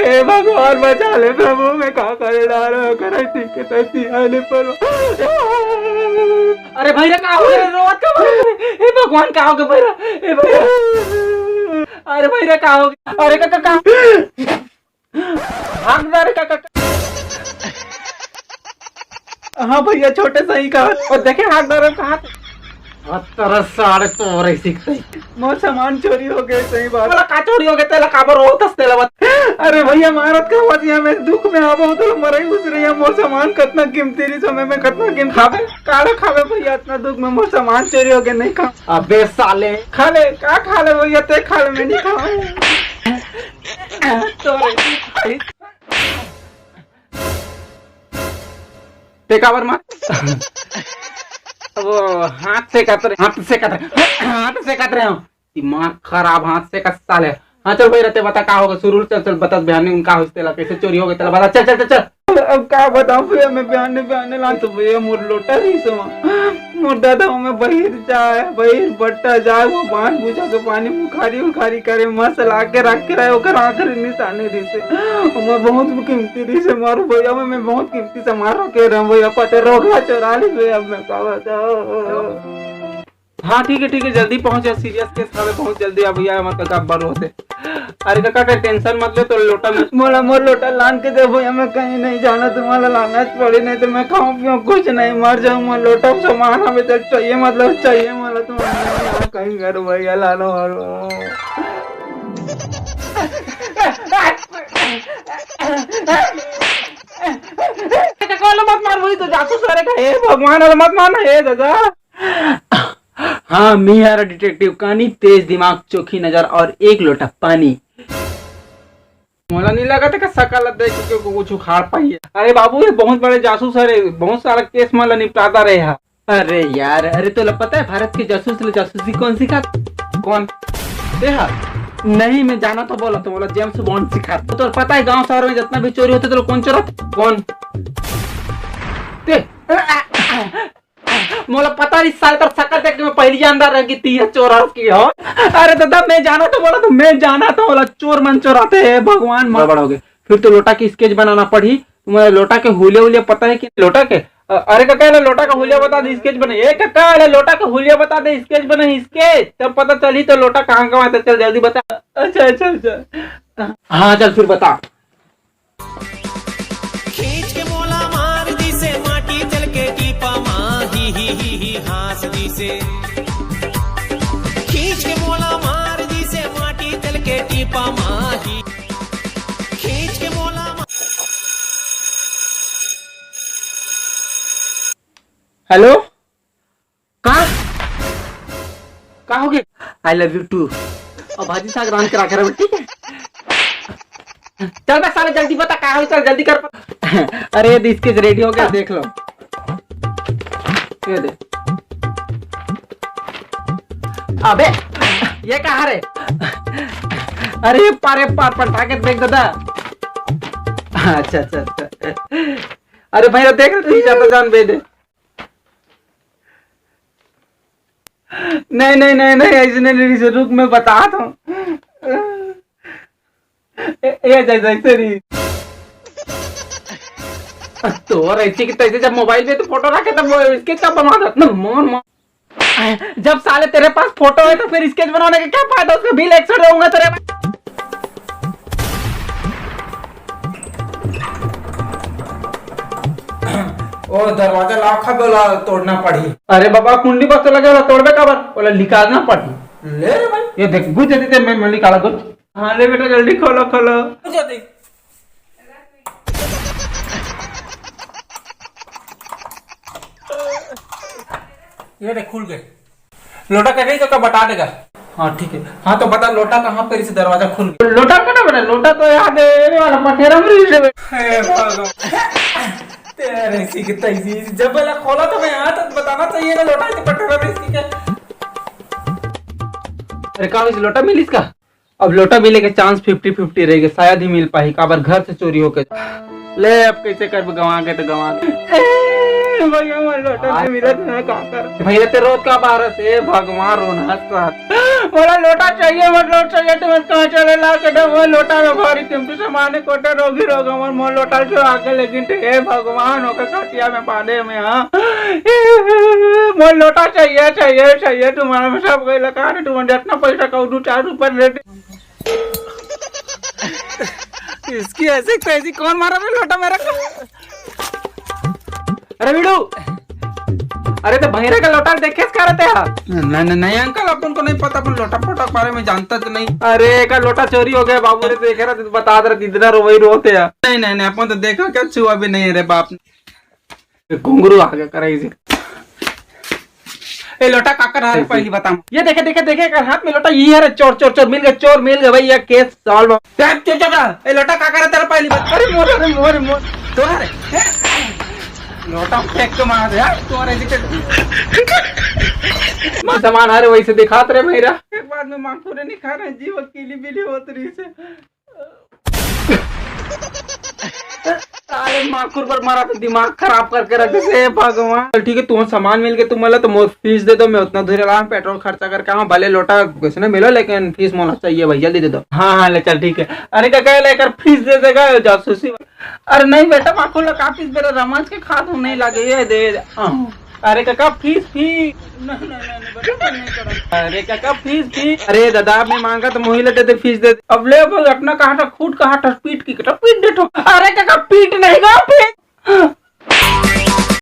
हे भगवान बचा ले प्रभु, मैं का करे डालो करे ठीक है तैसी आने पर। अरे भैया का हो गया, रोवत का हे भगवान का हो गया भैया, हे भैया अरे भैया का हो गया, अरे काका का भाग जा रे काका। हाँ भैया छोटे सही का और देखे हाथ डाल कहा तरह साढ़े तो रही सीखते मोर सामान चोरी हो गए। सही बात बोला का चोरी हो गए तेला काबर हो तस्तेला बात। अरे भैया मारत का बात यहां मैं दुख में आबो तो मरई घुस रही है। मोर सामान कितना कीमती री समय में कितना कीमत खावे काड़ा खावे भैया इतना दुख में मोर सामान चोरी हो गए नहीं खा। अबे साले खा ले का खा ले भैया ते खा ले मैं नहीं खाऊं तो ते काबर मार वो हाथ से कत रहे हो दिमाग खराब हाथ से कस साले। हाँ चल भाई रहते बता का होगा शुरू चल चल बता बयान उनका हो तेला कैसे चोरी हो गया तेला बता चल चल चल चल। अब का बताऊं भैया मैं बयान ला तो भैया मोर लोटा रही समा मोर दादा में बहिर जाए बहिर बट्टा जाए वो बांध बुझा के पानी बुखारी करे मस्त ला के रख के रहे ओकर आखिर निशाने दी से मैं बहुत कीमती दी से मारू भैया मैं बहुत कीमती सामान रखे रहा भैया पते रोगा चोरा ली भैया मैं का बताऊं। हाँ ठीक है जल्दी पहुंचे सीरियस केस पहुंच जल्दी आ भैया मत काका बरो होते। अरे काका का टेंशन मत ले तो लोटा में मोर लोटा लान के दे भैया मैं कहीं नहीं जाना तुम्हारा लाना पड़ी नहीं तो मैं खाऊं पियूं कुछ नहीं मर जाऊं। मैं लोटा सामान हमें तो चाहिए मतलब चाहिए मतलब तुम्हारा कहीं घर भैया लानो मत मार वही तो जासूस करेगा। हे भगवान मत मारना हे दादा। हाँ मियारा डिटेक्टिव कहानी तेज दिमाग चोखी नजर और एक लोटा पानी। मोला नहीं लगा था सकल देख के कुछ उखाड़ पाई है। अरे बाबू ये बहुत बड़े जासूस है बहुत सारा केस माला निपटाता रहे है। अरे यार अरे तो पता है भारत के जासूसी कौन सिखा कौन देहा नहीं मैं जाना तो बोला जेम्स बॉन्ड सिखा तो पता है गांव शहर में जितना भी चोरी होते तो कौन चोरा कौन मोला पता नहीं साल तक सकल देख के मैं पहली जानदार रह की तीन चोरा की हो। अरे दादा मैं जाना तो बोला तो मैं जाना तो बोला चोर मन चोराते हैं भगवान मर बड़ोगे फिर तो लोटा की स्केच बनाना पड़ी। तुम्हारे लोटा के हुलिया पता है कि लोटा के अरे काका लोटा का हुलिया बता दे स्केच बने एक काका लोटा का हुलिया बता दे स्केच बने स्केच तब पता चली तो लोटा कहाँ कहाँ आता चल जल्दी बता। अच्छा हाँ चल फिर बता। खींच के मोला मार दी से माटी चल के टीपा ही हास दी से खींच के मोला मार दी से माटी चल के टीपा माही खींच के मोला हेलो कहाँ हो गए आई लव यू टू और भाजी साग रान करा कर ठीक है चल बस साले जल्दी बता कहाँ हो चल जल्दी कर। अरे इसके रेडी हो गया देख लो ये दे। अबे ये कहाँ रे अरे पारे पार पटाखे देख दादा। अच्छा अरे भैया देख रहे जाता जान बे दे नहीं ऐसे नहीं रुक मैं बता दूं ये तो ऐसे की तैसे जब मोबाइल पे तो फोटो रखे तब स्केच का बना दो मोन जब साले तेरे पास फोटो है तो फिर स्केच बनाने का क्या फायदा उसका बिल एक्स्ट्रा रहूंगा तेरे ओ दरवाजा लाखा बोला तोड़ना पड़ी। अरे बाबा कुंडी बस लगे तोड़बे काबर बोला निकालना पड़ी ले रे भाई ये देख गुज देते मैं निकाला गुज। हाँ ले बेटा जल्दी खोलो ये देख खुल गए लोटा कहीं तो बता देगा। हाँ ठीक है हाँ तो बता लोटा कहाँ पर इसे दरवाजा खुल गया लोटा कहाँ बना लोटा तो याद है वाला पठेरा में तेरे सी की तैसी जब वाला खोला तो मैं यहाँ तक बताना चाहिए ना लोटा इसे पठेरा में इसकी क्या। अरे कहाँ इस लोटा मिली इसका अब लोटा मिले के चांस 50-50 रहेगा शायद ही मिल पाई काबर घर से चोरी होके ले अब कैसे कर गंवा के तो गंवा भैया मोर लोटा से मिलत है का कर भैया ते रोज का बारस है भगवान रोना मोला लोटा चाहिए मत लोट चाहिए तो मत कहां चले ला के वो लोटा में भारी कीमती सामान कोटे रोगी रोग हमर मोर लोटा से आके लेकिन हे भगवान ओके काटिया में पाने में हां मोर लोटा चाहिए चाहिए चाहिए तुम्हारा में सब गई लगा रे तुम जितना पैसा कहू 2-4 रुपए रेट इसकी ऐसे कैसी कौन मारा रे लोटा मेरा अरे बिडू अरे तो भैरे का लोटा देखे क्या रहते हैं नहीं नहीं अंकल अपन को नहीं पता अपन लोटा फोटा के बारे में जानता तो नहीं अरे का लोटा चोरी हो गया बाबू ने देखे रहा तो बता दे रहा इतना वही रोते हैं नहीं नहीं नहीं अपन तो देखा क्या छुआ भी नहीं रे बाप ने घुंगरू आ गया करा इसे ए लोटा काकर है पहली बताऊं ये देखे देखे देखे कर हाथ में लोटा ये है चोर चोर चोर मिल गए भाई ये केस सॉल्व ए लोटा काकर है तेरा पहली बात अरे मोर तो रे लोटा फेंक के मार दे यार तुम्हारे मैं सामान आ रहे वैसे दिखात रहे मेरा एक बार में मां पूरे नहीं खा रहे जीव अकेली बिली होत रही से साले माखुर पर मारा तो दिमाग खराब करके रख दे भगवान चल ठीक है तुम सामान मिल के तुम मला तो मोर फीस दे दो मैं उतना दूर ला पेट्रोल खर्चा करके हाँ भले लोटा कुछ ना मिलो लेकिन फीस मोला चाहिए भैया दे दो हाँ ले चल ठीक है अरे क्या लेकर फीस दे देगा जासूसी अरे नहीं बेटा माखुर का फीस मेरा रमाज के खात हूँ नहीं लगे ये दे अरे काका फीस अरे काका फीस अरे दादा मैं मांगा तो मोही लेते थे फीस दे अब ले अपना कहा खूट कहा पीट की पीट दे अरे काका पीट नहीं गा पीट